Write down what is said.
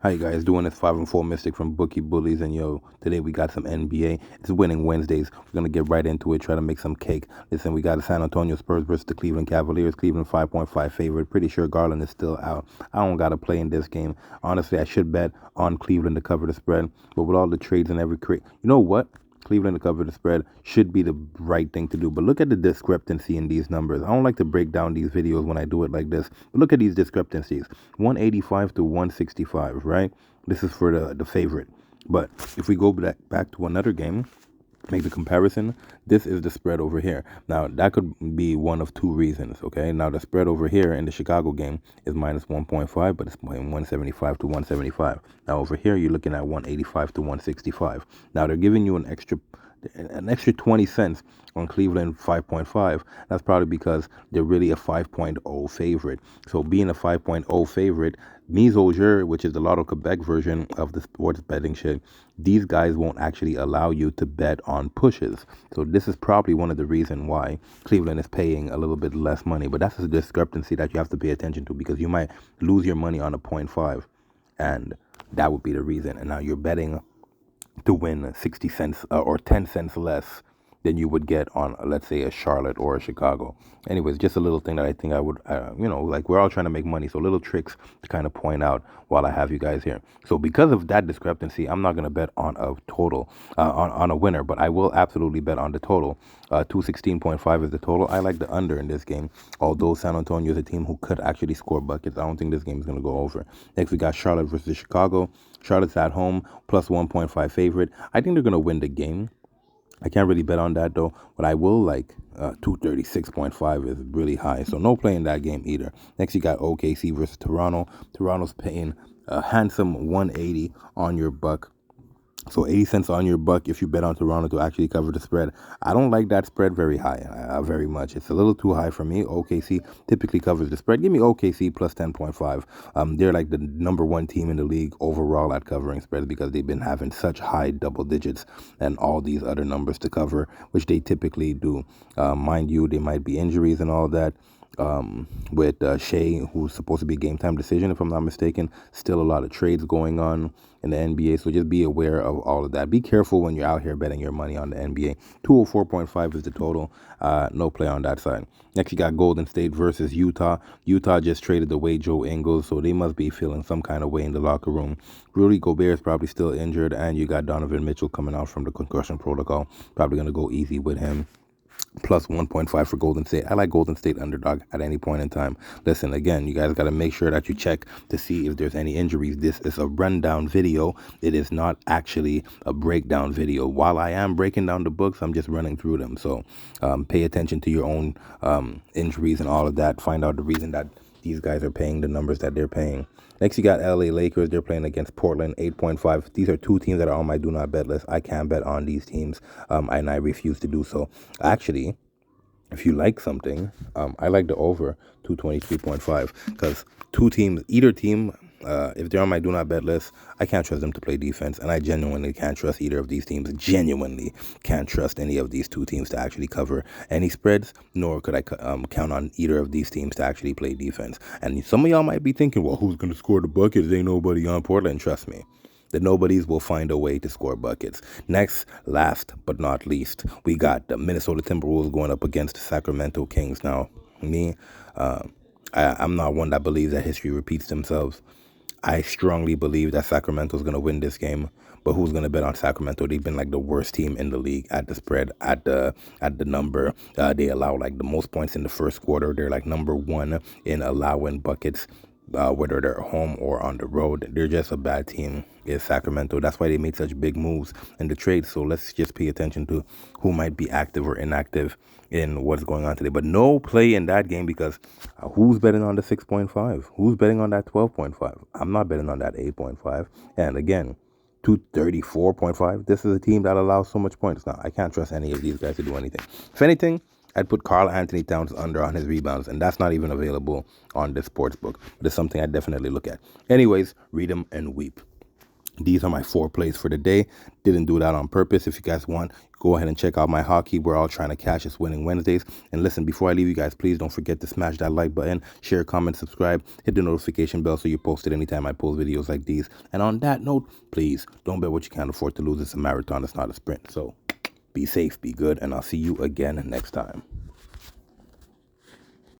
How you guys doing? It's 5 and 4 Mystic from Bookie Bullies, and yo, today we got some NBA. It's winning Wednesdays. We're gonna get right into it, try to make some cake. Listen, we got the San Antonio Spurs versus the Cleveland Cavaliers. Cleveland 5.5 favorite. Pretty sure Garland is still out. I don't gotta play in this game. Honestly, I should bet on Cleveland to cover the spread, but with all the trades and every you know what? Cleveland to cover the spread should be the right thing to do. But look at the discrepancy in these numbers. I don't like to break down these videos when I do it like this. But look at these discrepancies. 185 to 165, right? This is for the favorite. But if we go back to another game, make the comparison, this is the spread over here. Now, that could be one of two reasons, okay? Now, the spread over here in the Chicago game is minus 1.5, but it's playing 175 to 175. Now, over here, you're looking at 185 to 165. Now, they're giving you an extra 20 cents on Cleveland 5.5. That's probably because they're really a 5.0 favorite. So being a 5.0 favorite, Mise au jeu, which is the Lotto Quebec version of the sports betting shit, these guys won't actually allow you to bet on pushes. So this is probably one of the reasons why Cleveland is paying a little bit less money. But that's a discrepancy that you have to pay attention to, because you might lose your money on a point 0.5, and that would be the reason. And now you're betting to win 60 cents or 10 cents less than you would get on, let's say, a Charlotte or a Chicago. Anyways, just a little thing that I think I would, like, we're all trying to make money. So little tricks to kind of point out while I have you guys here. So because of that discrepancy, I'm not going to bet on a total, on a winner, but I will absolutely bet on the total. 216.5 is the total. I like the under in this game, although San Antonio is a team who could actually score buckets. I don't think this game is going to go over. Next, we got Charlotte versus Chicago. Charlotte's at home, plus 1.5 favorite. I think they're going to win the game. I can't really bet on that though, but I will like 236.5 is really high. So no play in that game either. Next, you got OKC versus Toronto. Toronto's paying a handsome 180 on your buck. So 80 cents on your buck if you bet on Toronto to actually cover the spread. I don't like that spread very high, very much. It's a little too high for me. OKC typically covers the spread. Give me OKC plus 10.5. They're like the number one team in the league overall at covering spreads, because they've been having such high double digits and all these other numbers to cover, which they typically do. Mind you, there might be injuries and all that. With Shea, who's supposed to be game time decision, if I'm not mistaken. Still a lot of trades going on in the NBA, so just be aware of all of that. Be careful when you're out here betting your money on the NBA. 204.5 is the total. No play on that side. Next, you got Golden State versus Utah. Utah just traded away Joe Ingles, so they must be feeling some kind of way in the locker room. Rudy Gobert is probably still injured, and you got Donovan Mitchell coming out from the concussion protocol. Probably going to go easy with him. Plus 1.5 for Golden State. I like Golden State underdog at any point in time. Listen, again, you guys got to make sure that you check to see if there's any injuries. This is a rundown video. It is not actually a breakdown video. While I am breaking down the books, I'm just running through them. So pay attention to your own injuries and all of that. Find out the reason that these guys are paying the numbers that they're paying. Next, you got LA Lakers. They're playing against Portland, 8.5. These are two teams that are on my do not bet list. I can't bet on these teams, and I refuse to do so. Actually, if you like something, I like the over 223.5, because two teams, either team, if they're on my do not bet list, I can't trust them to play defense, and I genuinely can't trust either of these teams. Genuinely can't trust any of these two teams to actually cover any spreads, nor could I count on either of these teams to actually play defense. And some of y'all might be thinking, well, who's going to score the buckets? Ain't nobody on Portland. Trust me. The nobodies will find a way to score buckets. Next, last but not least, we got the Minnesota Timberwolves going up against the Sacramento Kings. Now, me, I'm not one that believes that history repeats themselves. I strongly believe that Sacramento's going to win this game. But who's going to bet on Sacramento? They've been like the worst team in the league at the spread, at the number. They allow like the most points in the first quarter. They're like number one in allowing buckets, whether they're home or on the road. They're just a bad team, is Sacramento. That's why they made such big moves in the trade. So let's just pay attention to who might be active or inactive in what's going on today. But no play in that game, because who's betting on the 6.5? Who's betting on that 12.5? I'm not betting on that 8.5. And again, 234.5. This is a team that allows so much points. Now, I can't trust any of these guys to do anything. If anything, I'd put Karl Anthony Towns under on his rebounds, and that's not even available on this sports book. But it's something I definitely look at. Anyways, read them and weep. These are my 4 plays for the day. Didn't do that on purpose. If you guys want, go ahead and check out my hockey. We're all trying to cash this winning Wednesdays. And listen, before I leave you guys, please don't forget to smash that like button, share, comment, subscribe, hit the notification bell so you're posted anytime I post videos like these. And on that note, please don't bet what you can't afford to lose. It's a marathon, it's not a sprint. So be safe, be good, and I'll see you again next time.